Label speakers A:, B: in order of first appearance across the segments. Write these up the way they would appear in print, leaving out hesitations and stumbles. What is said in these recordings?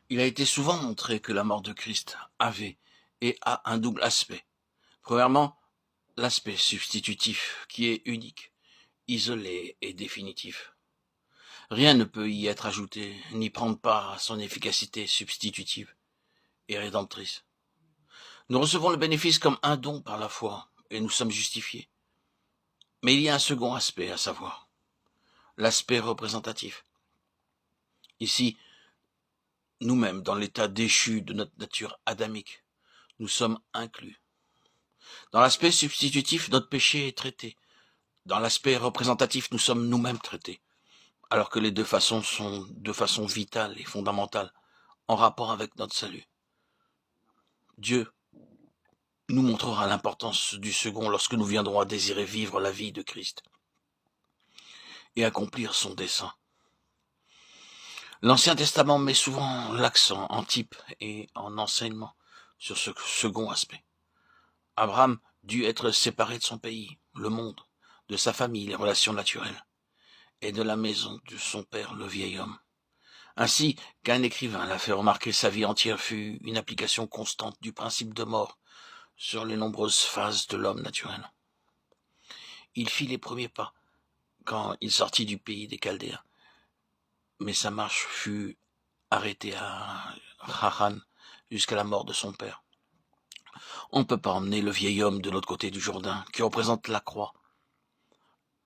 A: Il a été souvent montré que la mort de Christ avait et a un double aspect. Premièrement, l'aspect substitutif, qui est unique, isolé et définitif. Rien ne peut y être ajouté, ni prendre part à son efficacité substitutive et rédemptrice. Nous recevons le bénéfice comme un don par la foi, et nous sommes justifiés. Mais il y a un second aspect, à savoir l'aspect représentatif. Ici, nous-mêmes, dans l'état déchu de notre nature adamique, nous sommes inclus. Dans l'aspect substitutif, notre péché est traité. Dans l'aspect représentatif, nous sommes nous-mêmes traités, alors que les deux façons sont de façon vitale et fondamentale, en rapport avec notre salut. Dieu nous montrera l'importance du second lorsque nous viendrons à désirer vivre la vie de Christ et accomplir son dessein. L'Ancien Testament met souvent l'accent en type et en enseignement sur ce second aspect. Abraham dut être séparé de son pays, le monde, de sa famille, les relations naturelles, et de la maison de son père, le vieil homme. Ainsi qu'un écrivain l'a fait remarquer, sa vie entière fut une application constante du principe de mort sur les nombreuses phases de l'homme naturel. Il fit les premiers pas quand il sortit du pays des Chaldéens, mais sa marche fut arrêtée à Haran jusqu'à la mort de son père. On ne peut pas emmener le vieil homme de l'autre côté du Jourdain, qui représente la croix.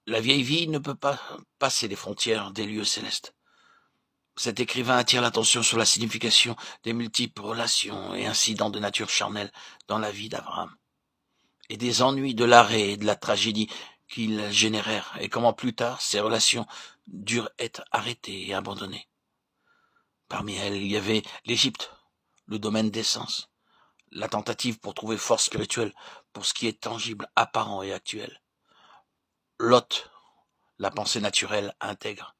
A: La vieille vie ne peut pas passer les frontières des lieux célestes. Cet écrivain attire l'attention sur la signification des multiples relations et incidents de nature charnelle dans la vie d'Abraham, et des ennuis de l'arrêt et de la tragédie qu'ils générèrent, et comment plus tard ces relations durent être arrêtées et abandonnées. Parmi elles, il y avait l'Égypte, le domaine des sens, la tentative pour trouver force spirituelle pour ce qui est tangible, apparent et actuel. Lot, la pensée naturelle intègre.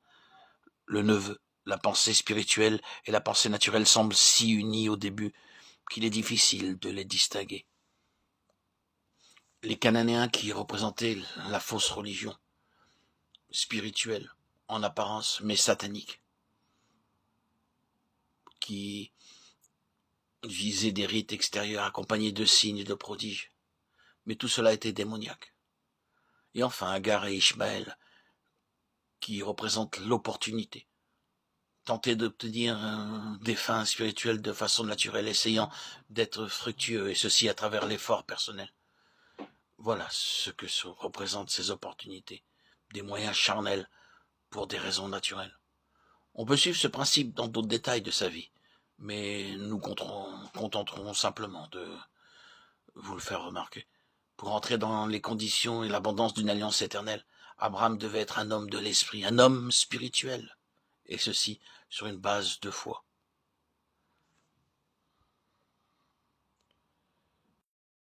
A: Le neveu, la pensée spirituelle et la pensée naturelle semblent si unies au début qu'il est difficile de les distinguer. Les Cananéens qui représentaient la fausse religion, spirituelle en apparence mais satanique, qui visaient des rites extérieurs accompagnés de signes et de prodiges, mais tout cela était démoniaque. Et enfin Agar et Ishmaël, qui représentent l'opportunité, tenter d'obtenir des fins spirituelles de façon naturelle, essayant d'être fructueux, et ceci à travers l'effort personnel. Voilà ce que représentent ces opportunités, des moyens charnels pour des raisons naturelles. On peut suivre ce principe dans d'autres détails de sa vie, mais nous contenterons simplement de vous le faire remarquer. Pour entrer dans les conditions et l'abondance d'une alliance éternelle, Abraham devait être un homme de l'esprit, un homme spirituel, et ceci sur une base de foi.